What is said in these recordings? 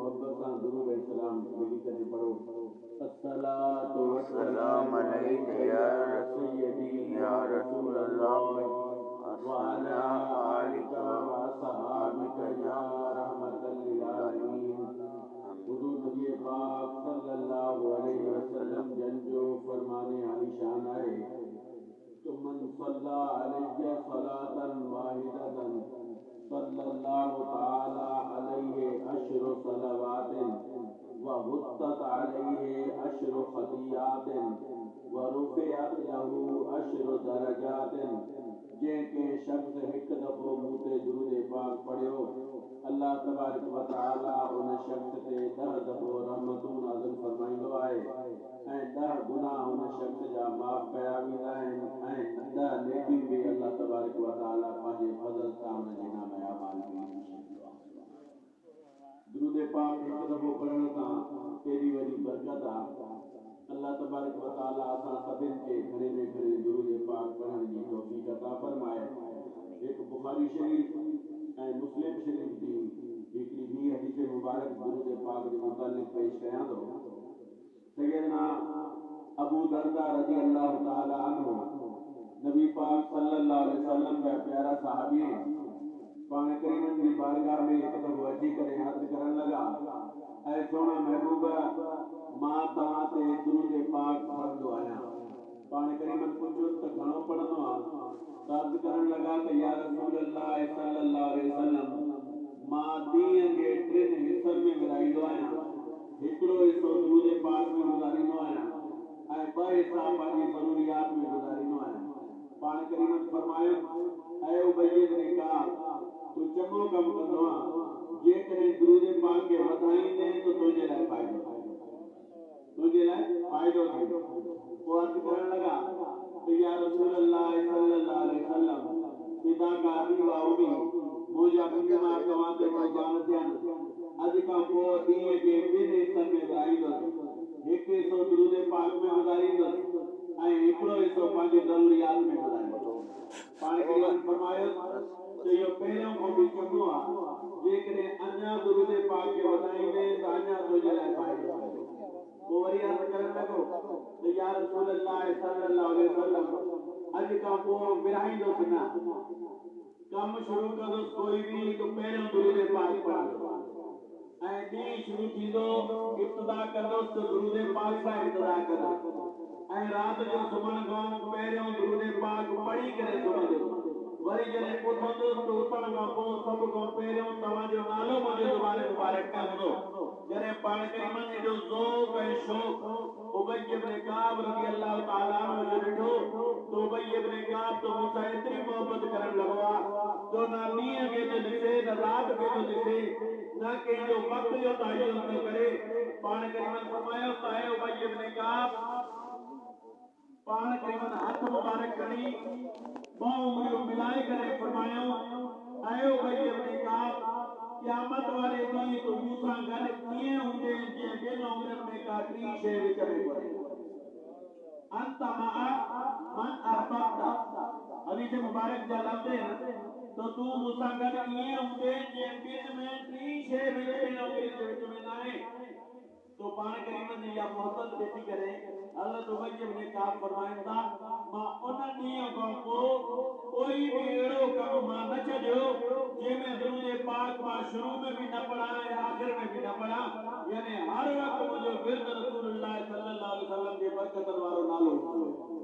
मोहब्बत से दुरूद व सलाम मिली करे पढ़ो। अस्सलातु वस्सलाम अलैका या सय्यदी या रसूल अल्लाह व अला आलिका व असहाबिका या रहमतल लिल आलमीन। हुजूर नबी पाक सल्लल्लाहु अलैहि वसल्लम जंजो फरमाने आलिशान है तो मन सल्ला अलैहि सलातन वाहिदतन सल्लल्लाहु तआला अलैहि अशरु सलवातिन व हुत्तत अलैहि अशरु खतियातिन व रुफिअत लहू अशरु दरजातिन। जेके शख्स एक दफो मुते दुरूद पाक पढ़ियो अल्लाह तबारक व तआला उन शख्स ते 10 दफो रहमतूं नाज़िल फरमाइंदो आहे ऐं 10 गुनाह उन शख्स जा माफ़ कया वेंदा आहिनि ऐं 10 नेकियूं बि अल्लाह तबारक व तआला पंहिंजे फज़ल सां उन जे नाम अमाल में लिखी छॾींदो आहे। दुरूद पाक हिकु दफ़ो पढ़ण सां केॾी वॾी बरकत आहे। अल्लाह तबारक व तआला असां सभिनि खे घणे में घणे दुरूद पाक पढ़ण जी तौफ़ीक़ अता फरमाए। एक बुखारी शरीफ ऐं मुस्लिम शरीफ जी हिकिड़ी ॿी हदीस मुबारक दुरूद पाक जे मुतालिक़ पेश कयां थो। सैयदना अबू दरदा रज़ी अल्लाह तआला अन्हु नबी पाक सल्लल्लाहु अलैहि वसल्लम जा प्यारा सहाबी पाण करीमन जी बारगाह में हिकु दफ़ो अची करे अर्ज़ करण लॻा, ऐं सोना महबूब मां तव्हां ते दुरूद पाक पढ़ंदो आहियां। पाण करीमन पुछो त घणो पढ़ंदो आहे? अर्ज़ करण लॻा त या रसूल अल्लाह सल्लल्लाहु अलैहि वसल्लम मां ॾींहं जे 3 हिस्सनि में विराईंदो आहियां। हिकिड़ो हिस्सो दुरूद पाक में गुज़ारींदो आहियां ऐं 2 हिस्सा पंहिंजी ज़रूरियात में गुज़ारींदो आहियां। पाण करीमन फरमायो, ऐ उबई इब्न काब तू चङो कमु कंदो आहे, जेकॾहिं दुरूद पाक खे वधाईंदे त तुंहिंजे लाइ फ़ाइदो थींदो। पोइ अर्ज़ करण लॻा त या रसूल अल्लाह सल्लल्लाहु अलैहि वसल्लम पिता का अबी व उम्मी मुंहिंजा पीउ मां तव्हां ते क़ुर्बान थियनि। अॼु खां पोइ ॾींहं जे 2 हिस्सनि में विराईंदुसि। हिकु हिस्सो दुरूद पाक में गुज़ारींदुसि ऐं हिकिड़ो हिस्सो पंहिंजी ज़रूरियात में गुज़ारींदुसि। पाण करीमन फरमायो त इहो पहिरियों खां बि चङो आहे, जेकॾहिं अञा दुरूद पाक खे वधाईंदे त अञा तुंहिंजे लाइ फ़ाइदो थींदो। पोइ वरी अर्ज़ करण लॻो त या रसूल अल्लाह सल्लल्लाहु अलैहि वसल्लम अॼु खां पोइ विराईंदुसि न, कमु शुरू कंदुसि कोई बि तो पहिरियों दुरूद पाक पढ़ंदुसि ऐं ॾींहुं शुरू थींदो इब्तिदा कंदुसि त दुरूद पाक सां इब्तिदा कंदुसि ऐं राति जो सुम्हण खां पहिरियों दुरूद पाक पढ़ी करे सुम्हंदुसि। वरी जॾहिं उथंदुसि त उथण खां पोइ सभ खां पहिरियों तव्हांजो नालो मुंहिंजे ज़ुबान मुबारक में हूंदो। जॾहिं पाण करीमन एॾो ज़ौक़ ऐं शौक़ उबई इब्न काब रज़ी अल्लाह तआला अन्हु जो ॾिठो तो उबई इब्न काब तो मूंसां एतिरी मोहबत करण लॻो आहे तो न ॾींहं खे थो ॾिसे न राति खे थो ॾिसे न कंहिंजो वक़्त जो तइयुन थो करे। पाण करीमन फरमायो त है उबई इब्न काब, पाण करीमन हथ मुबारक खणी 2 उंगलियूं मिलाए करे फरमायो, है उबई इब्न काब, क़यामत वारे ॾींहुं तूं मूंसां गॾु कीअं हूंदे जीअं 2 उंगलियुनि में का टी शइ विच में कोन्हे। अंत मआ मन अहबब्ता हदीस मुबारक जा लफ़्ज़ आहिनि तो तू मूंसां गॾु कीअं हूंदे जीअं ॿिनि में टी शइ विच में उंगलियुनि जे विच में न आहे। तो पाण करीमन जी इहा मोहबत ॾिसी करे हज़रत उबई इब्न काब फरमाइनि था, मां उन ॾींहं खां पोइ कोई बि अहिड़ो कमु मां न छॾियो जंहिंमें दुरूद पाक मां शुरू में बि न पढ़ा ऐं आख़िर में बि न पढ़ा। यानी हर वक़्तु मुंहिंजो विर्द रसूलुल्लाह सल्लल्लाहु अलैहि वसल्लम जे बरकतनि वारो नालो हूंदो आहे।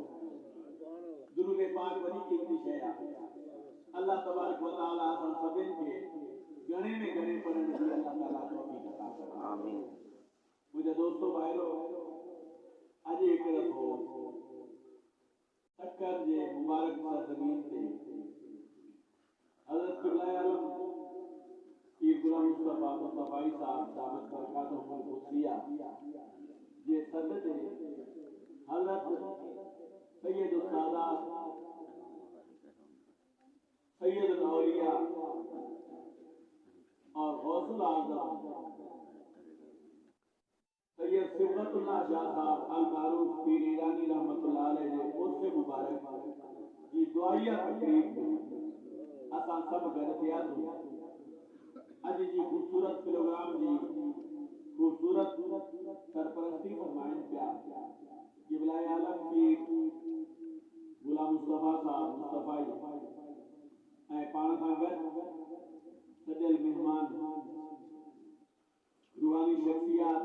दुरूद पाक वॾी क़ीमती शइ आहे। अल्लाह तबारक व तआला असां सभिनि खे घणे में घणे पढ़ण जी अल्लाह ताला तौफ़ीक़ अता करे। आमीन। मुंहिंजा दोस्तो भाइरो, अॼु हिकु दफ़ो तकर जे मुबारक सरज़मीन ते हज़रत क़िबला आलम पीर गुलाम मुस्तफ़ा मुस्तफ़ाई साहब दामत बरकातुहुल क़ुद्सिया जे सद ते हज़रत सैयद सादात सैयद औलिया और गौसुल आज़म सैयद सिबगतुल्लाह शाह साहब अल मारूफ पीर ईरानी रहमतुल्लाह अलैह जे उर्फ़ मुबारक जी दुआइया तकरीब में असां सभु गॾु थियासीं। अॼु जी ख़ूबसूरत प्रोग्राम जी सरपरस्ती फरमाइन प्यार क़िबला आलम की गुलाम मुस्तफा साहब मुस्तफाई ऐं पाण सां गॾु सॼल मेहमान रूहानी शख्सियात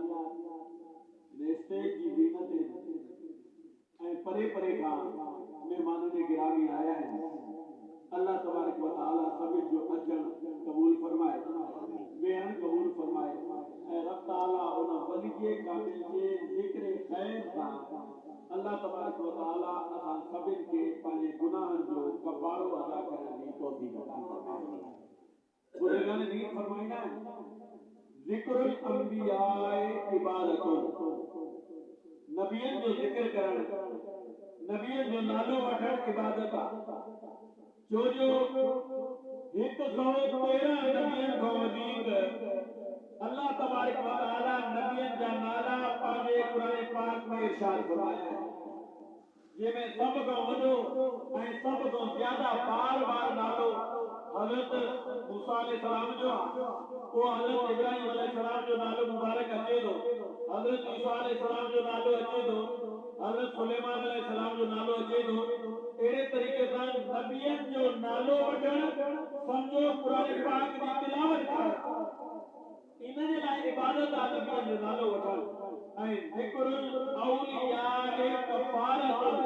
स्टेज जी ज़ीनत ऐं परे परे खां मेहमाननि गिरामी आया आहिनि। अल्लाह तबारक व तआला सभिनि जो अचण क़बूल फरमाए, वेहण क़बूल फरमाए ऐं रब ताला उन वली कामिल जे ज़िक्र ख़ैर सां अल्लाह तबारक व तआला असां सभिनि खे पंहिंजे गुनाहनि जो कफ़ारो अदा करण जी तौफ़ीक़ अता फरमाए। बुज़ुर्गान दीन फरमाईंदा आहिनि ज़िक्रुल अंबियाए इबादतुन, नबियन जो ज़िक्र करण, नबियन जो नालो वठण इबादत आहे। जो 113 नबियन खां वधीक अल्लाह तबारक व तआला नबियन जा नाला पंहिंजे क़ुरान पाक में इरशाद फरमाया है, जंहिंमें सब खां वॾो ऐं सब खां ज्यादा बार बार नालो हज़रत मूसा अलैहिस्सलाम जो वो हज़रत इब्राहिम अलैहिस्सलाम जो नालो मुबारक अचे थो, हज़रत ईसा अलैहिस्सलाम जो नालो अचे थो, हज़रत सुलेमान अलैहिस्सलाम जो नालो अचे थो। अहिड़े तरीक़े सां नबियन जो नालो वठण समझो क़ुरान पाक जी तिलावत करण, इन जे लाइ इबादत आहे नबियन जो नालो वठण। ऐं ज़िक्रुल औलियाए कफ़ारतुन,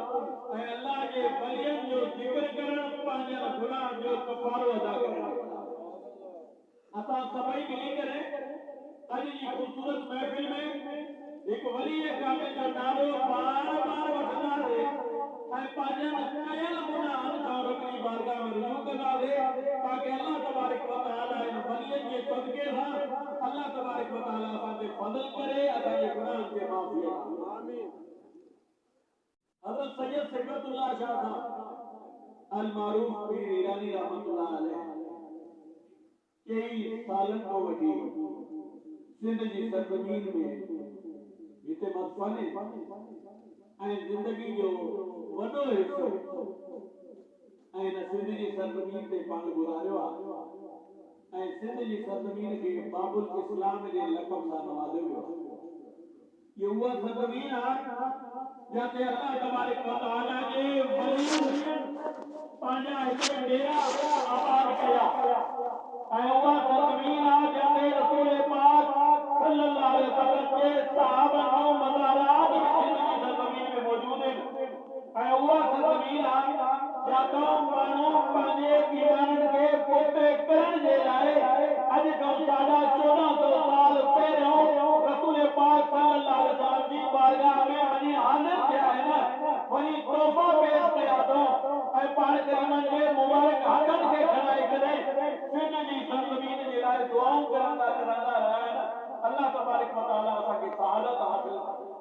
ऐं अल्लाह जे वलियन जो ज़िक्र करण पंहिंजे गुनाह जो कफ़ारो अदा करण। असां सभई मिली करे अॼु जी ख़ूबसूरत महफ़िल में हिकु वली कामिल जो नालो बार बार वठंदासीं ऐं पंहिंजनि कयल गुनाहनि खां रब जी बारगाह में रुजू कंदासीं, ताकि अल्लाह तबारक व तआला इन वलियन जे सदके सां अल्लाह तबारक व तआला असां ते फज़ल करे असांजे गुनाहनि खे माफ़ी अता फरमाए। आमीन। हज़रत सैयद सिकरतुल्लाह शाह साहब अल मारूफ पीर ईरानी रहमतुल्लाह अलैह कई सालन खां वठी सिंध जी सरज़मीन में हिते मदफन ऐं ज़िंदगी जो वॾो हिस्सो ऐं हिन सिंध जी सरज़मीन ते पाण गुज़ारियो आहे ऐं सिंध जी सरज़मीन खे बाबुल इस्लाम जे लक़ब सां नवाज़ियो वियो आहे। ये उहा सरज़मीन आहे जिते अल्लाह तबारक व तआला जे वलियन पंहिंजा हिते डेरा आबाद कया ऐं उहा सरज़मीन आहे जिते रसूल पाक सल्लल्लाहु अलैहि वसल्लम के सहाबा जो मज़ारात सिंध जी सरज़मीन में मौजूद आहिनि ऐं उहा सरज़मीन आहे जितां माण्हू पंहिंजे ईमाननि खे पुख़्ते करण जे लाइ अॼु खां 1450 साल पहिरियों रसूल पाक सल्लल्लाहु अलैहि वसल्लम जी बारगाह में वञी हाज़िर थिया आहिनि, वञी तोहफ़ा पेश कया अथऊं ऐं पाण करीमनि जे मुबारक हथनि खे खणाए करे सिंध जी सरज़मीन जे लाइ दुआऊं करंदा रहिया आहिनि। अल्लाह तबारक व तआला असांखे सआदत हासिल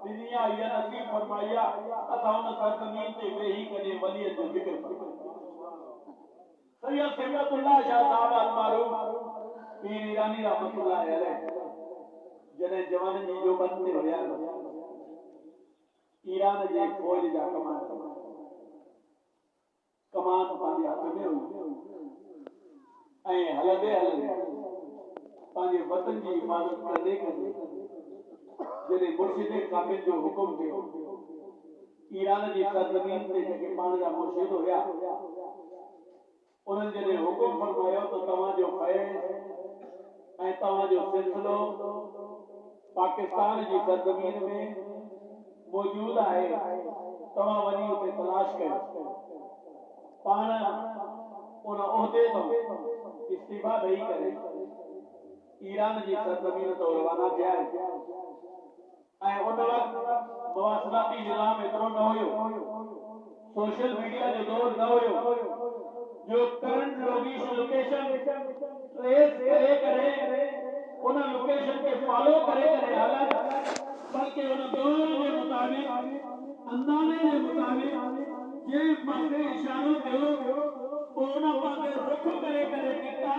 ॾिनी आहे, इहा नसीब फरमाई आहे असां उन सरज़मीन ते वेही करे वलीअ जो ज़िक्र कयूं। सैयद सिकरतुल्लाह शाह साहब अल मारूफ पीर ईरानी रहमतुल्लाह अलैह जॾहिं जवाननि जी जोबत ते हुया ईरान जे फौज जा कमान पंहिंजे हथ में हुई ऐं हलंदे हलंदे पंहिंजे वतन जी हिफ़ाज़त कंदे कंदे जॾहिं मुर्शिद कामिल जो हुकुम थियो ईरान जी सरज़मीन ते जेके पाण जा मुर्शिद हुया उन्हनि जॾहिं हुकुम फरमायो त तव्हांजो फैज़ ऐं तव्हांजो सिलसिलो पाकिस्तान जी सरज़मीन में मौजूद आहे, तव्हां वञी उते तलाश कयो। पाण उन उहिदे तो इस्तीफ़ा ॾेई करे ईरान जी सरज़मीन तो रवाना थिया ऐं उन वक़्तु मवासिलाती निज़ाम एतिरो न हुयो, सोशल मीडिया जो दौर न हुयो जो करंट लोकेशन ट्रेस करे उन लोकेशन के फॉलो करे हलन, बल्कि उन दौर जे मुताबिक अंदाज़े जे मुताबिक जे पासे इशारो थियो उन पासे रुख करे निकिता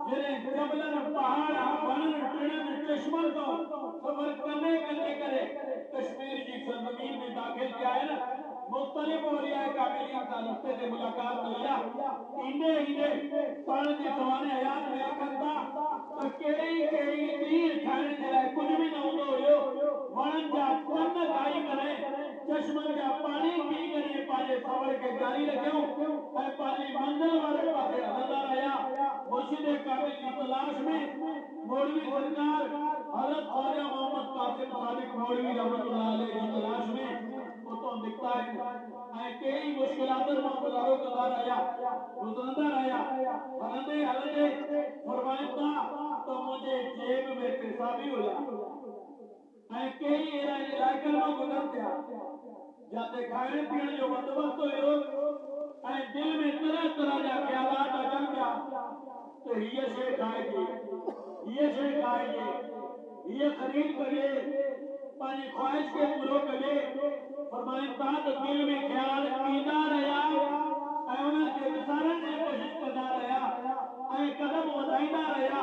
जॾहिं जबलनि पहाड़ वणनि टिणनि चश्मनि तो सफ़र कंदे करे कश्मीर जी सरज़मीन में दाख़िल थिया आहिनि। मुख़्तलिफ़ औलियाए कामिलीन सां रस्ते ते मुलाक़ात कई आहे। ईंदे पाण जे सवाने हयात में लिखनि था त कहिड़ी ॾींहं ठाहिण जे लाइ कुझु बि न हूंदो हुयो, वणन जा पन खाई करे चश्मन जा पानी पी करे पाले सवर के जारी रखियो ऐ पाली मंजिल वाले पासे हलंदा रहा मुर्शिद कामिल की तलाश में मौलवी सरकार हजरत ख्वाजा मोहम्मद कासिम सादिक मौलवी रहमतुल्लाह अलैह की तलाश में वो तो दिखता है ऐ कई मुश्किलातन में गुजारो करता रहा गुजरता रहा हलंदे हलंदे फरमाइंदा तो मुझे जेब में पैसा भी हो जा ऐ कई एरा इलाके में गुजरता जाते खाने पीने जो बंदोबस्त हो ऐ दिल में तरह तरह जा ख्यालात अचन गया तो ये शे खाएगी ये शे खाएगी ये खरीद करे पानी ख्वाहिश के पूरो करे फरमाइंदा तो दिल में ख्याल पीना रहा ऐ उन्हें के विसारण की कोशिश करता रहा ऐ कदम वधाईंदा रहा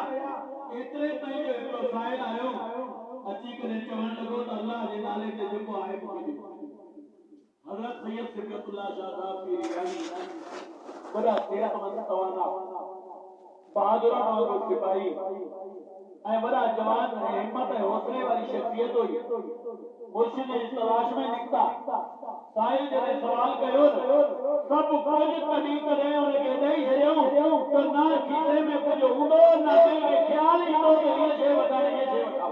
एतरे ताईं जो हिकिड़ो साहिल आयो अची करे चवण लॻो त अल्लाह जे नाले ते जेको आहे मूंखे हज़रत सैयद सिकतुल्लाह शाह साहब की रिहाई बड़ा सेहतमंद तवाना बहादुर वांगुरु सिपाही ऐं वॾा जवान ऐं हिम्मत ऐं हौसले वारी शख्सियत हुई मुर्शिद जी तलाश में निकिता साहिल जॾहिं सवाल कयो सभु कुझु कढी करे उनखे ॾेई छॾियऊं त न खीसे में कुझु हूंदो न दिलि में ख़्यालु ईंदो त हीअ शइ वठाए हीअ शइ वठां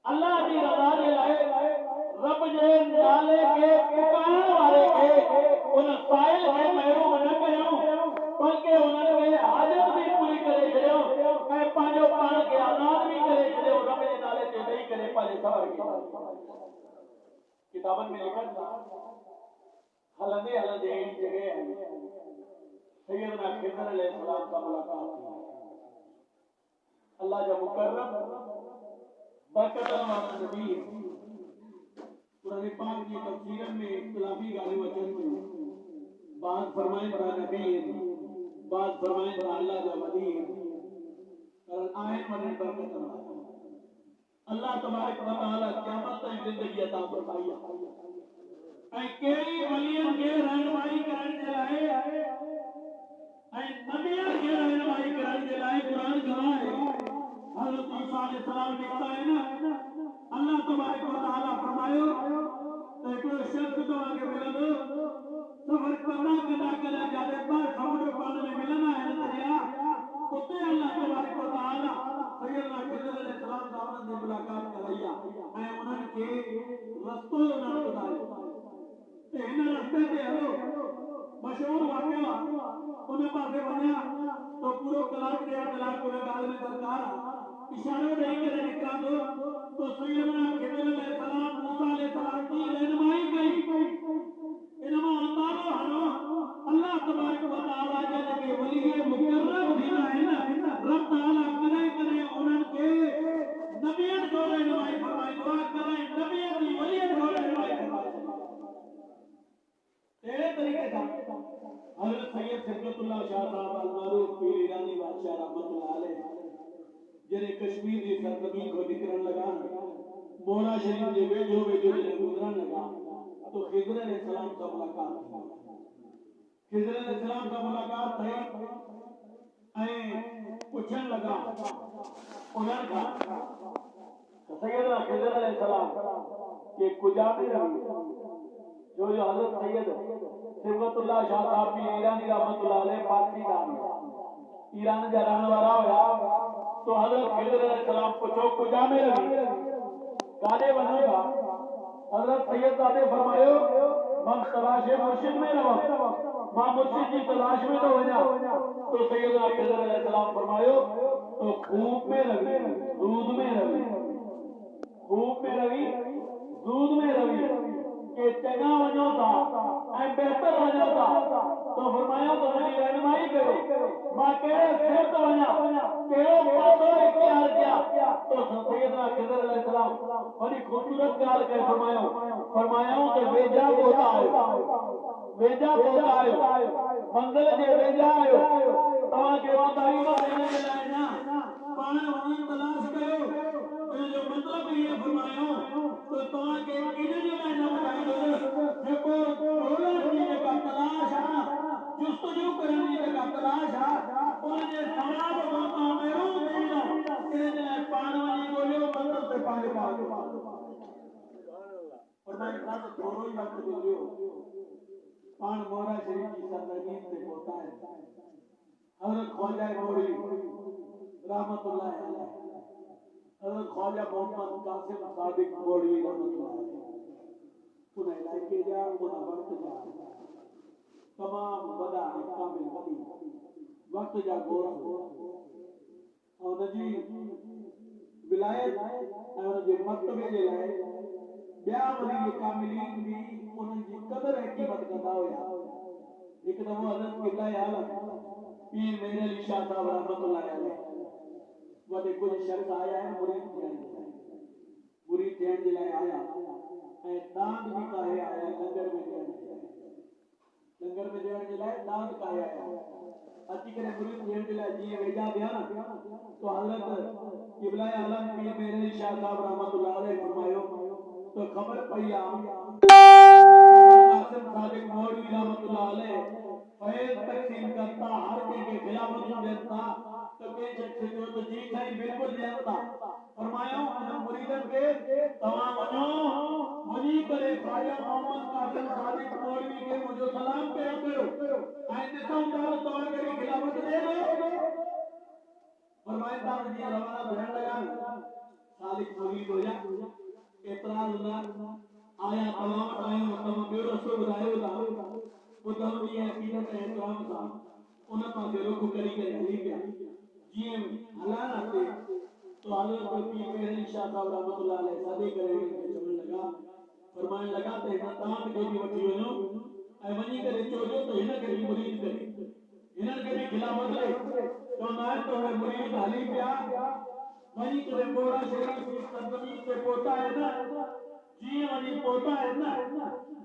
अल्लाह जी रज़ा जे लाइ रब जे नाले के पुकारण वारे के उन साहिल खे महरूम न कयूं बल्कि उन्हनि खे हाजत भी पूरी करे छॾियो ऐं पंहिंजो पाण खे आज़ाद भी करे छॾियो रब जे नाले ते ॾेई करे पंहिंजे सबर किताबनि में लिखनि था हलंदे हलंदे अहिड़ी जॻह आई सैयदना खिज़र अलैहिस्सलाम सां मुलाक़ात थी अल्लाह जा मुकर्रम बरकतन वारा नबी कुरान पाक की तफसीरन में इख्तिलाफी ॻाल्हियूं अचनि थियूं बाज़ फरमाइनि था नबी बाज़ फरमाइनि था अल्लाह जा वली पर आहिनि वॾनि बरकतन वारा अल्लाह तबारक व तआला क़यामत ताईं ज़िंदगी अता फरमाई आहे ऐं कहिड़ी वलियनि खे रहनुमाई करण जे लाइ ऐं नबियनि खे रहनुमाई करण जे लाइ क़ुरान गवाह आहे हज़रत ईसा अलैहिस्सलाम लिखता है ना अल्लाह तबारक व तआला फरमायो त हिकिड़ो शख्स तव्हांखे मिलंदो सफ़र कंदा कंदा जाते ॿ समुंड पाण में मिलंदा आहिनि दरिया उते अल्लाह तबारक व तआला सैयदना खिज़र अलैहिस्सलाम सां उन्हनि जी मुलाक़ात कराई आहे ऐं उन्हनि खे रस्तो उन्हनि ॿुधायो त हिन रस्ते ते हलो मशहूर वाक़िआ उन पासे वञा तो पूरो कलाक ॾेढ कलाक उन ॻाल्हि में दरकार आहे इशारो ॾेई करे निकिरां थो तो सैयदना खिज़र अलैहिस्सलाम मूसा अलैहिस्सलाम की रहनुमाई कई इन मां अंदाज़ो हणो अल्लाह तबारक व तआला जा जेके वली मुकर्रम थींदा आहिनि रब तआला कॾहिं कॾहिं उन्हनि खे नबियनि जो रहनुमाई फरमाईंदो आहे कॾहिं नबियनि जी वलियनि जो रहनुमाई फरमाईंदो अहिड़े तरीक़े सां हज़रत सैयद सिकतुल्लाह शाह साहब अल-मारूफ पीर ईरानी बादशाह रहमतुल्लाह अलैह जॾहिं कश्मीर जी सरज़मीन खां निकिरण लॻा मोहरा शरीफ जे वेझो वेझो जॾहिं गुज़रण लॻा तो खिज़र अलैहिस्सलाम सां मुलाक़ात थी खिज़र अलैहिस्सलाम सां मुलाक़ात थई ऐं पुछण लॻा उन्हनि खां त सैयदना खिज़र अलैहिस्सलाम के कुजा में रही जो हज़रत सैयद सिकतुल्लाह शाह साहब पीर ईरानी रहमतुल्लाह अलैह पारसी दानी ईरान जा रहण वारा हुआ तो हज़रत खिज़र अलैहिस्सलाम पुछो कुजा में रही काॾे वञो था हज़रत सैयद साहब फरमायो मां तलाशे मुर्शिद में रहां मां मुर्शिद की तलाश में तो वञा तो सैयदना खिज़र अलैहिस्सलाम फरमायो तो खूब में रही दूध में रही खूब में रही दूध में रही के चङा वञो था ऐं बहितर वञो था तो फरमायो तो मुंहिंजी रहनुमाई कयो मां कहिड़े सिर ते वञा कहिड़ो पौधो इख्तियार कयां तो सैयदना खिज़र अलैहिस्सलाम वॾी ख़ूबसूरत ॻाल्हि कई फरमायाऊं त वेझा पहुता आहियो मंज़िल जे वेझा आहियो तव्हांखे ॿुधाईंदो हिन जे लाइ न पाण वञी तलाश कयो इन जो मतिलबु इहो फरमायाऊं त तव्हांखे इन जे लाइ न ॿुधाईंदो जेको ॻोल्हण जी जेका तलाश आहे जुस्तजू करण जी जेका तलाश आहे उन जे सवाब खां तव्हां महिरूम थी वेंदा इन जे लाइ पाण वञी ॻोल्हियो मंज़िल ते पंहिंजो रहमतुल्लाह अलैह, हज़रत ख्वाजा मोहम्मद कासिम सादिक मौलवी रहमतुल्लाह अलैह, उन्हें इलाके जा उन्हें वक्त जा तमाम वदा कामिल वली वक्त जा गोर और जी विलायत और जे मर्तबे जे लाए बिया वली जे कामिलीन भी उन्हनि जी कदर ऐं क़ीमत कंदा हुया। हिकु दफ़ो हज़रत क़िबला आलम पीर मेहर अली शाह साहब रहमतुल्लाह अलैह वॾे कुझु शख़्स आया आहिनि मुरीद थियण जे लाइ आया ऐं दांद बि काहे आया लंगर में ॾियण जे लाइ दांद काहे आया अची करे मुरीद थियण जे लाइ जीअं वेझा थिया न तो हज़रत क़िबला आलम पीर मेहर अली शाह साहब रहमतुल्लाह अलैह फरमायो तो खबर पई कासिम सादिक मौलवी रहमतुल्लाह अलैह फैज़ तकसीम करता हर के खिलाफत देता तो के शख्स जो तो जी साईं बिल्कुल देता फरमायो उन मुरीदन के तमाम वञो मुझी करे ख्वाजा मोहम्मद कासिम सादिक मौलवी के मुझो सलाम पे करो ऐं ॾिसूं था त तव्हां कहिड़ी खिलाफत ॾे फरमाए था जीअं रवाना थियण लॻा सादिक मुरीद हुया एतिराज़ न आया तव्हां वटि आहियूं तव्हां ॿियो रस्तो ॿुधायो था ॿुधऊं जीअं अक़ीदत ऐं एतिराम सां उन पासे रुख करी करे हली पिया जीअं हलाइण अचे तो हज़रत पीर मेहर अली शाह साहब रहमतुल्लाह अलैह सदी करे उन्हनि खे चवण लॻा फरमाइण लॻा त हिन दांद खे बि वठी वञो ऐं वञी करे चओजो त हिन खे बि मुरीद करे हिननि खे बि खिलाफ़त ॾे चवंदा आहिनि त उहे मुरीद हली पिया वञी करे मोरा शरीफ़ जी सरज़मीन ते पहुता आहिनि जीअं वञी पहुता आहिनि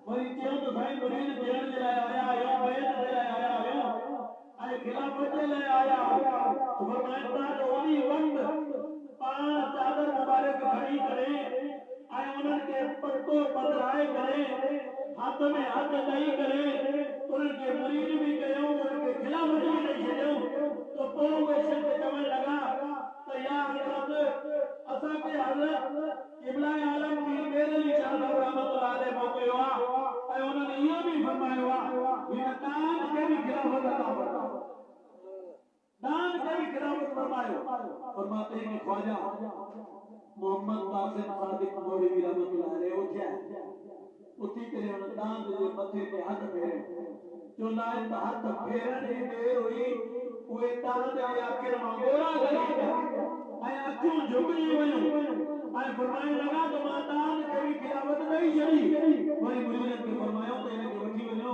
वरी चयो त साईं मुरीद थियण जे लाइ आया आहियो बैत जे लाइ आया आहियो ऐं खिलाफ़त जे लाइ आया तो फरमाइनि था त उन्ही वक़्तु पाण चादर मुबारक खणी करे ऐं उन्हनि खे पटो बदिलाए करे हथ में हथ ॾेई करे उन्हनि खे मुरीद बि कयूं उन्हनि खे खिलाफ़त बि ॾेई छॾियूं तो पोइ उहे शख़्स चवण लॻा त या हज़रत असांखे हज़रत क़िबला आलम पीर मेहर अली शाह साहब रहमतुल्लाह अलैह मोकिलियो आहे ऐं उन्हनि इहो बि फरमायो आहे हिन दान खे बि खिलाफ़त अता फरमायो दान खे बि खिलाफ़त फरमायो फरमाते हैं कि ख्वाजा मोहम्मद कासिम सादिक मौलवी रहमतुल्लाह अलैह उथी करे हुन दान जे मथे ते हथ फेरे चवंदा आहिनि त हथ फेरण जी देर हुई उहे दान जे आख़िर मां गोरा गरी पिया ऐं अखियूं झुकजी वयूं ऐं फरमाइण लॻा त मां दान खे बि खिलाफ़त ॾेई छॾी वरी मुरीदनि खे फरमायो त हिन खे वठी वञो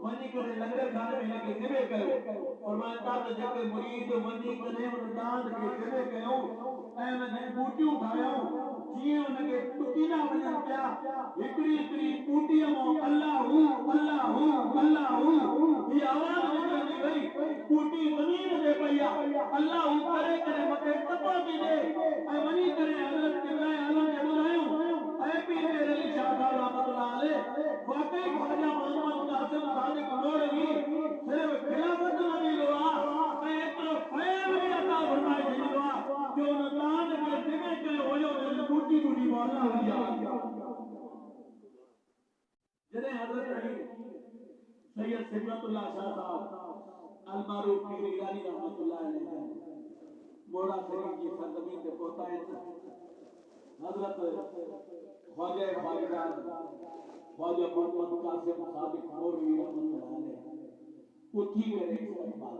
वञी करे लंगर खाने में हिन खे ज़िबे कयो फरमाइनि था त जेके मुरीद वञी करे उन दान खे ज़िबे कयूं ऐं उन जी बूटियूं ठाहियूं जीअं उनखे टुकींदा वञनि पिया हिकिड़ी हिकिड़ी बूटीअ मां अल्लाहू अल्लाहू अल्लाहू ही आवाज़ निकिरंदी वई बूटी ज़मीन ते पई आहे अल्लाहू करे करे मथे टपा थी ॾे ऐं वञी करे हज़रत क़िबला आलम खे ॿुधायूं ऐं पीर मेहर अली शाह साहब रहमतुल्लाह अलैह वाकई ख्वाजा मोहम्मद कासिम सादिक मौलवी सिर्फ़ खिलाफत न ॾींदो आहे ऐं एतिरो फ़ैज़ बि अता फरमाए छॾींदो आहे जो उन दान खे ज़िबे कयो हुयो जॾहिं बूटी बूटी मां अल्लाह जी आवाज़ जॾहिं हज़रत अली सैयद सिबतुल्लाह शाह साहब अलमारूफ पीर ईरानी रहमतुल्लाह अलैह मोड़ा शरीफ की सरजमीन पे पहुंचा है हजरत ख्वाजा खालिदान ख्वाजा मोहम्मद कासिम सादिक मौलवी रहमतुल्लाह अलैह उठी करे इस्तकबाल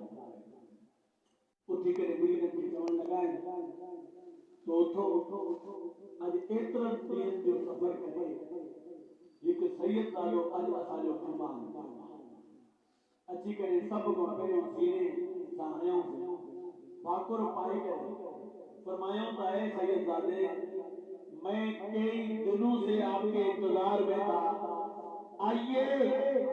उठी करे मुरीदन खे चवण लॻा तो उठो अॼु एतिरनि ॾींहंनि जो सफ़र करे हिकु सैयद ॾाढो अॼु असांजो मेहमान अची करे सभु खां पहिरियों सीने सां हयूंसीं भाकुर पाई करे फरमायूं त ऐ सैयदजादे मैं कई दिनों से आपके इंतजार में था आइए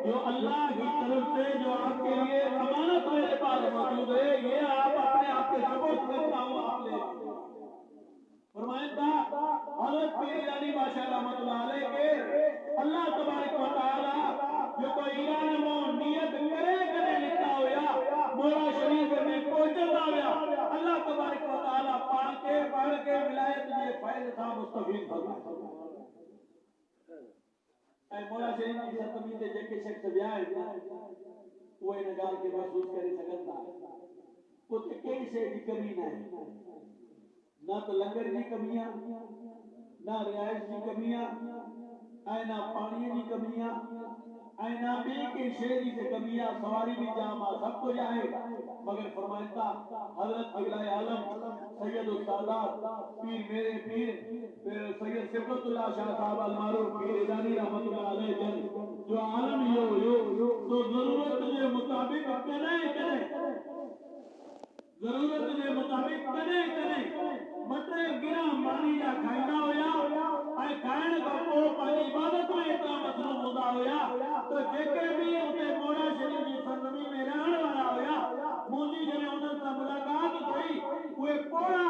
जो अल्लाह की तरफ से जो आपके लिए अमानत मेरे पास मौजूद है ये आप अपने आप के सबूत करता हूँ आप ले फरमाया था हज़रत पीर ईरानी बादशाह रहमतुल्लाह अलैह के अल्लाह तबारक व तआला जो कोई ईरान में नियत करे करे लिखा होया मोड़ा शरीफ में पहुंचता होया अल्लाह तबारक व तआला पाण के विलायत जे फैज़ सां मुस्तफीद फरमाए ऐं मोड़ा शरीफ जी सरजमीन ते जेके शख़्स विया आहिनि उहे इन ॻाल्हि खे महसूस करे सघनि था उते कई शइ जी कमी न आहे, ना तो लंगर जी कमी आहे, ना रिहाइश जी कमी आहे, ऐं ना पाणीअ जी कमी आहे, ऐं ना ॿिए कंहिं शइ जी कमी आहे, सवारी भी जाम आहे, सब कुछ आहे, मगर फरमाइनि था हज़रत क़िबला आलम सैयद सादात पीर मेरे पीर सैयद सिफतुल्लाह शाह साहब अलमारूफ पीर ईरानी रहमतुल्लाह अलैह जन जो आलम यो तो जरूरत के मुताबिक जरूरत के मुताबिक कॾहिं मटे गिरा मानी जा खाईंदा हुया ऐं खाइण खां पोइ पंहिंजी इबादत में एतिरा मसरूफ़ हूंदा हुया त जेके बि उते मोड़ा शरीफ जी सरज़मी में रहण वारा हुया, मुंहिंजी जॾहिं उन्हनि सां मुलाक़ात थी, उहे पोड़ा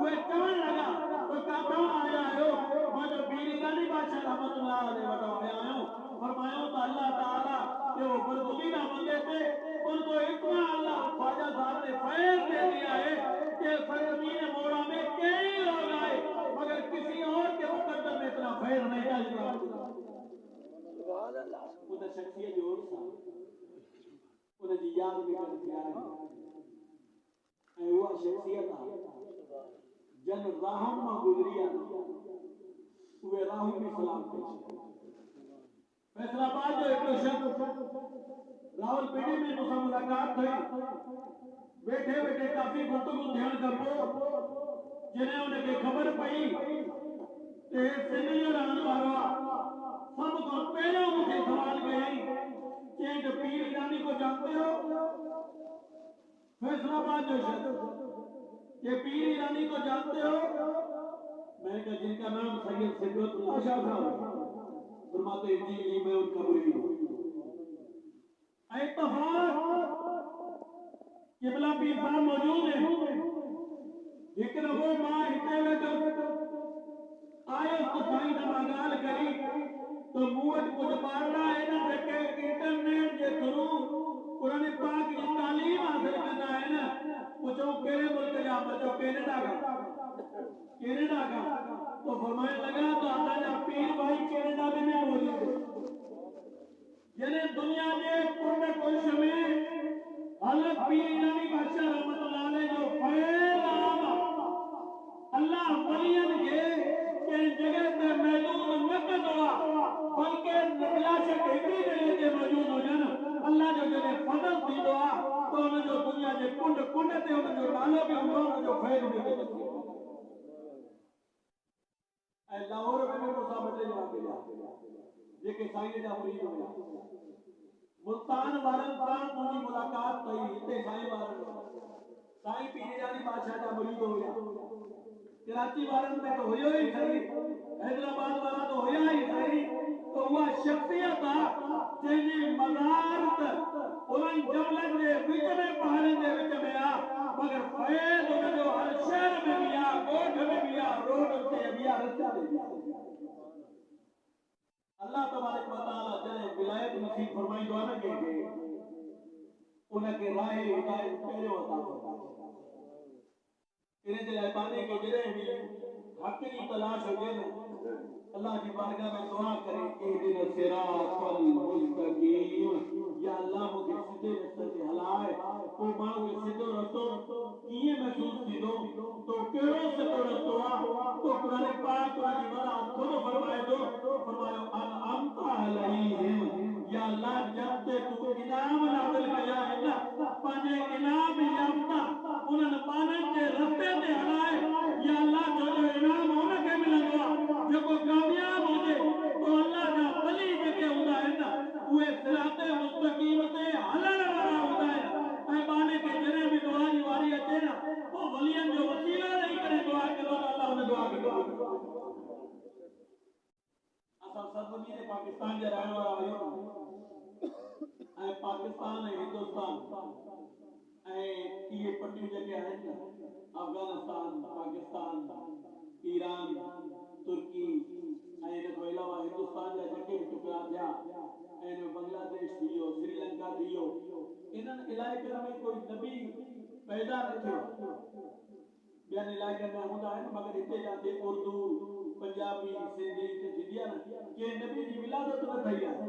उहे चवण लॻा त किथां आया आहियो? मां चयो पीर ईरानी बादशाह रहमतुल्लाह अलैह वटि आया आहियूं। फरमायो त अल्लाह ताला जो बरगुज़ीदा बंदे थे उनको इतना अल्लाह ख्वाजा साहब ने फैज़ दे दिया है कि सरज़मीन मोड़ा में कई लोग आए मगर किसी और के मुकद्दर में इतना फैज़ नहीं था जितना उन शख्सियत जो सा उन जी याद में कर दिया है ऐं उहा शख्सियत जन राहम मां गुज़री आहे उहे राहम भी सलाम कई। फैसलाबाद जो हिकिड़ो शख्स रावलपिंडी में मूंसां मुलाक़ात थी, वेठे वेठे काफ़ी गुफ्तगू थियण खां पोइ जॾहिं उनखे ख़बर पई त सिंध जो रहण वारो आहे, सभ खां पहिरियों मूंखे सवाल कयई, चयईं त पीर ईरानी को जानते हो? फैसलाबाद जो शख्स ये पीर ईरानी को जानते हो? मैंने कहा जिनका नाम सैयद सिफतुल्लाह शाह साहब है। फरमाते जी जी मैं उनका मुरीद हूं। क़िबला पीर साहब मौजूद है, लेकिन वो मां हिते वेठो आयो तो साईं सां ॻाल्हि करी तो मूं वटि कुझु ॿारड़ा आहिनि जेके इंटरनेट जे थ्रू क़ुरान पाक जी तालीम हासिल कंदा आहिनि। पुछो कहिड़े मुल्क जा? बचो कैनेडा का तो फरमाइण लगा तो असांजा पीर भाई कैनेडा में भी मौजूद है। जॾहिं दुनिया जे कुंड कुश में हज़रत पीर ईरानी बादशाह रहमतुल्लाह अलैह जो फैज़ आम अल्लाह वलियन के कंहिं जगह ते महदूद न कंदो आहे, बल्कि बेशक हिकिड़ी जगह ते मौजूद हुजनि, अल्लाह जो जॾहिं फज़ल थींदो आहे त हुनजो दुनिया जे कुंड ते हुनजो नालो बि हूंदो, हुनजो फैज़ बि हूंदो। ऐं लाहौर में बि मूंसां ॿ टे जणा जेके साईं जा मुरीद हुया। मुल्तान वारनि सां मुंहिंजी मुलाक़ात थी, हिते साईं वारनि साईं पीर ईरानी बादशाह जा मुरीद हुया। कराची वारनि में तो हुयो ही सही, हैदराबाद वारा तो हुया ही सही, तो उहा शख्सियत जंहिंजी मज़ारत उन्हनि जबलनि जे विच में पहाड़नि जे विच में आहे, मगर फैज़ हुनजो हर शहर में भी आहे, ॻोठ में भी आहे, रोड ते भी आहे, रस्ते ते भी आहे। अल्लाह तबारक व तआला जॾहिं विलायत नसीब फरमाईंदो आहे न कंहिंखे, उनखे राह हिदायत पहिरियों अता फरमाईंदो। इन जे लाइ बाने के जॾहिं भी हक़ जी तलाश हुजे न, अल्लाह जी बारगाह में दुआ करे इहदिना सिरातल मुस्तकीम, या अल्लाह मूंखे सिधे रस्ते ते हलाए। को माण्हू खे सिधो रस्तो कीअं महसूस थींदो, तो कहिड़ो सिधो रस्तो आहे? तो क़ुरान पाक जी वज़ाहत खुद फरमाए थो, फरमायो अन अमता अलैहिम, या अल्लाह जब ते तू इनाम नाज़िल कया है न, पंहिंजे इनाम याफ्ता उन्हनि माननि जे रस्ते ते हलाए। या अल्लाह जो इनाम हुनखे मिलंदो आहे जेको कामयाब हुजे। तो अल्लाह जा वली जेके हूंदा आहिनि न, उहे सिराते मुस्तकीम ते हलण वारा हूंदा आहिनि। ऐं बाने के जॾहिं बि दुआ जी वारी अचे न, पोइ वलियनि जो वसीला ॾेई करे दुआ कंदो त अल्लाह हुन दुआ खे क़बूल कंदो। असां सरज़मीन पाकिस्तान जा रहण वारा आहियूं, ऐं पाकिस्तान ऐं हिंदुस्तान ऐं इहे पटियूं जेके आहिनि न, अफगानिस्तान, पाकिस्तान, ईरान, तुर्की ऐं इन खां अलावा हिंदुस्तान जा जेके बि टुकड़ा थिया, ऐं बांग्लादेश थी वियो, श्रीलंका थी वियो, इन्हनि इलाइक़नि में कोई नबी पैदा न थियो। ॿियनि इलाइक़नि में हूंदा आहिनि, मगर हिते जाते उर्दू, पंजाबी, सिंधी थींदी आहे न, कंहिं नबी जी विलादत न थी आहे।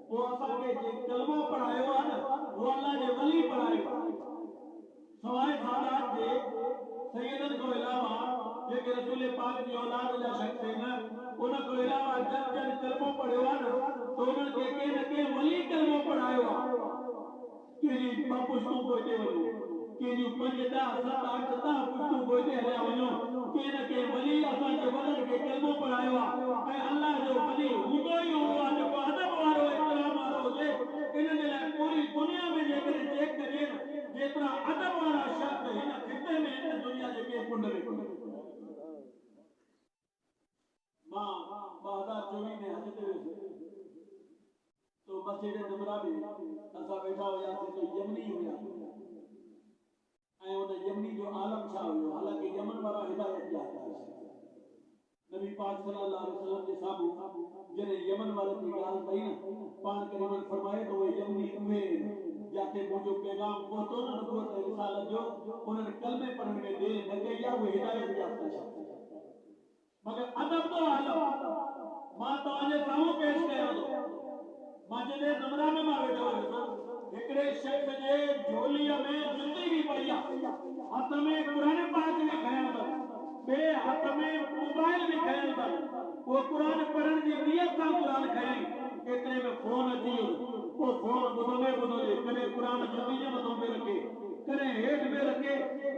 पोइ असांखे जे कलमा पढ़ायो आहे न, उहो अल्लाह जे वली पढ़ायो आहे। सवाए सादात जे सैयदन को अलावा जेके रसूल पाक जी औलाद जा शख्स है उन को अलावा जन जन कलमो पढ़ियो न तो उन के न के वली कलमो पढ़ायो के जी पुष्टू पोते वनो के जी 5 10 7 8 10 पुष्टू पोते हलिया वनो के न के वली असा के वदन के कलमो पढ़ायो ऐ अल्लाह जो वली हुदो ही हो आज को अदब वारो इकराम वारो जे इन जे लाइ पूरी दुनिया में जेकर चेक करे जेतरा अदब वाला शख्स हिन खिते में इन दुनिया जे के कुंड में मां 2024 में हज ते तो मस्जिद नमरा में असा बैठा हुआ तो यमनी हुआ ऐ उन यमनी जो आलम छा हुयो हालांकि यमन वाला हिदायत जाता है नबी पाक सल्लल्लाहु अलैहि वसल्लम के साहब जने यमन वाले की गाल कही ना पान करीमन फरमाए तो वो यमनी में जाते मुझे पैगाम पहुंचो ना नबूवत रिसालत जो उन्होंने कलमे पढ़ने में देर न गई या वो हिदायत जाता है मगर अदब तो आलम मां तो आज सामू पेश कयो तो मस्जिद नमरा में मां बैठो एकड़े शख्स जे झोलीअ में जुती भी पई आहे हथ में कुरान पाक में खयल अथसि बे हथ में मोबाइल भी खयल अथसि वो कुरान पढ़ण जी नियत सां कुरान खयई एतिरे में फोन अची वियो वो फोन ॿुधंदे कॾहिं कुरान जुती जे मथां पे रखे कॾहिं हेठि में रखे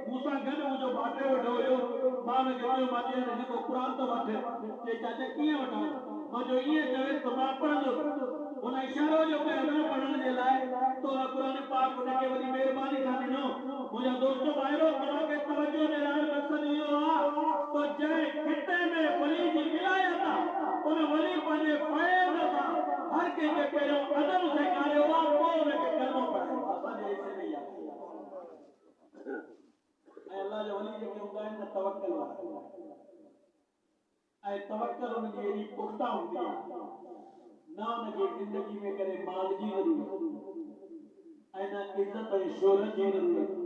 मूंसां गॾु मुंहिंजो भाटियो वेठो हुयो मां हुनखे चयो मां चयो हिन खां कुरान थो वठ चई चाचा कीअं वठां मां चयो ईअं चवे त मां पढ़ंदुसि उन इशारो जो कयो पढ़ण जे लाइ तो कुरान पाक उनखे वॾी महिरबानी सां ॾिनो मुंहिंजा दोस्त भाइरो तव्हांखे तवजो ॾियण मक़सदु इहो आहे तो जंहिं खिते में वली जी विलायत आहे उन वली पंहिंजे फ़ैज़ सां हर कंहिंखे पहिरियों अदब सेखारियो आहे पोइ उनखे कलमो पढ़ायो असांजे हिसे में इहा ऐं अल्लाह जो वली जेके हूंदा आहिनि न तवक्कल वारा ऐं तवक्कल उनजी एॾी पुख़्ता हूंदी आहे ना उनखे ज़िंदगी में करे माल जी ज़रूरत ऐं न इज़त ऐं शोहरत जी ज़रूरत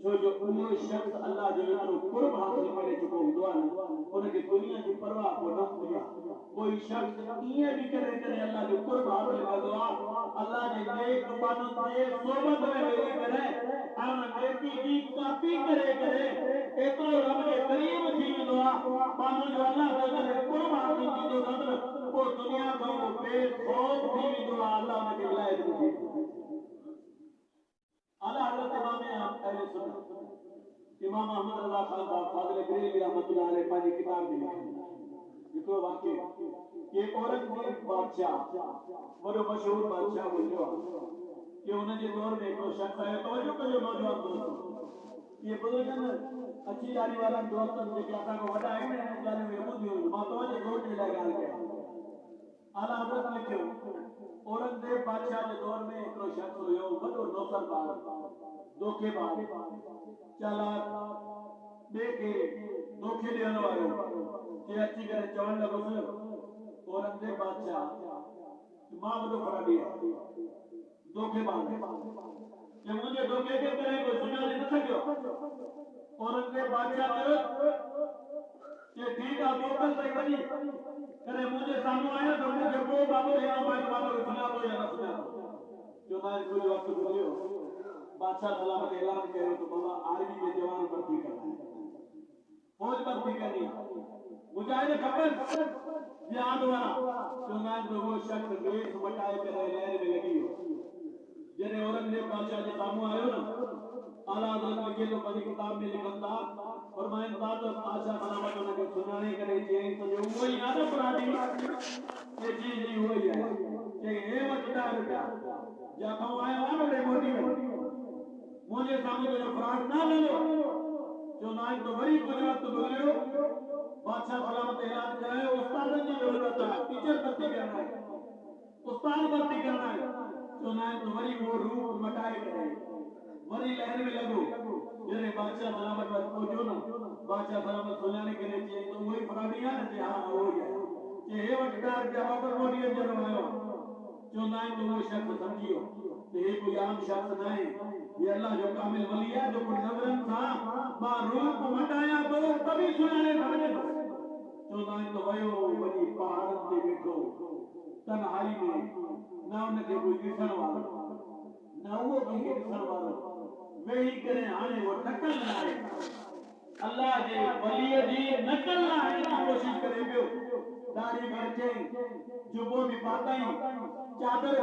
छो जो उहो शख़्स अल्लाह जो एतिरो कुर्ब हासिल करे चुको हूंदो आहे न उनखे दुनिया जी परवाह कोन हूंदी आहे कोई शख़्स ईअं बि करे करे अल्लाह जो कुर्ब हासिल कंदो आहे अल्लाह जे नेक माण्हुनि जे सोबत में वेही करे ऐं उन नेकी जी कापी करे करे एतिरो रब जे क़रीब थी वेंदो आहे माण्हू जो अल्लाह जो जॾहिं कुर्ब हासिल थींदो अथसि पोइ दुनिया खां उहो बेखौफ़ थी वेंदो आहे अल्लाह उनखे विलायत ॾिए आला हज़रत इमाम अहले सुन्नत इमाम अहमद रज़ा खान साहब फाज़िल बरेलवी रहमतुल्लाह अलैह पंहिंजी किताब में लिखियो हिकिड़ो वाक़ियो कि औरंगज़ेब बादशाह वॾो मशहूर बादशाह हुयो कि हुन जे दौर में हिकिड़ो शख़्स आयो तवजो कजो नौजवान दोस्त ये बुज़ुर्ग अच्छी दाढ़ी वारा दोस्त जेके असां खां वॾा आहिनि हिन ॻाल्हियूं खे ॿुधियूं मां तव्हांजे सोच जे लाइ ॻाल्हि कयां आला हज़रत लिखियो औरंगज़ेब बादशाह के दौर में एक शख्स हुयो वॾो नौकरबाज धोखेबाज चालाक ॿिए धोखे ॾियण वारो जे अची करे चवण लॻुसि औरंगज़ेब बादशाह मां वॾो फराडी आहियां धोखेबाज जे मुंहिंजे धोखे खे करे कोई सुञाणे न सघियो औरंगज़ेब बादशाह चयो कि ठीकु आहे मोकल भई वञी करे मुझे सामू आया तो मुझे वो बाबू है हमारे बाबू को सुना दो या ना सुना दो जो ना कोई वक्त बोलियो बादशाह सलामत ऐलान करे तो बाबा आर्मी के जवान भर्ती करना है फौज भर्ती करनी मुजाहिद खबर जिहाद वाला जो ना तो वो शख्स देश मटाए करे लहर में लगी हो जने औरंगजेब बादशाह के सामू आयो ना आला हज़रत लिखे तो पंहिंजी किताब में लिखन था फरमाइन था तो आशा सलामत उनके सुनाने करे चई तो वो ही आदम फराडी ये जी हुई है कि हे वटदा रुपया जा खाओ आयो आ बड़े मोटी में मुझे सामने जो फराड ना ले लो जो ना तो वरी कुछ वक्त गुजरियो बादशाह सलामत ऐलान करे उस्ताद की जरूरत है टीचर भर्ती करना है उस्ताद भर्ती करना है तो ना तो वरी वो रूप मटाए करे वरी लहर में लगो जने बादशाह सलामत पर पहुंचो ना बादशाह सलामत सुनाने के लिए चाहिए तो वही फराडी है ना हां हो गया कि हे वटदार जवाब पर मोटी जन्म आयो जो ना तो वो शख्स समझियो तो ये कोई आम शख्स नहीं ये अल्लाह जो कामिल वली है जो को नजरन था बा रूप मटाया तो तभी सुनाने समझे तो ना तो वयो वही पहाड़ पे बैठो तन्हाई में ना उनके कोई दिखण वालो ना वो कोई दिखण वालो वही करे हाणे वो नकल ना आहे अल्लाह जे वलीअ जी नकल ना आहे की कोशिश करे पियो दाढ़ी भरचे जुबो भी पाताई चादर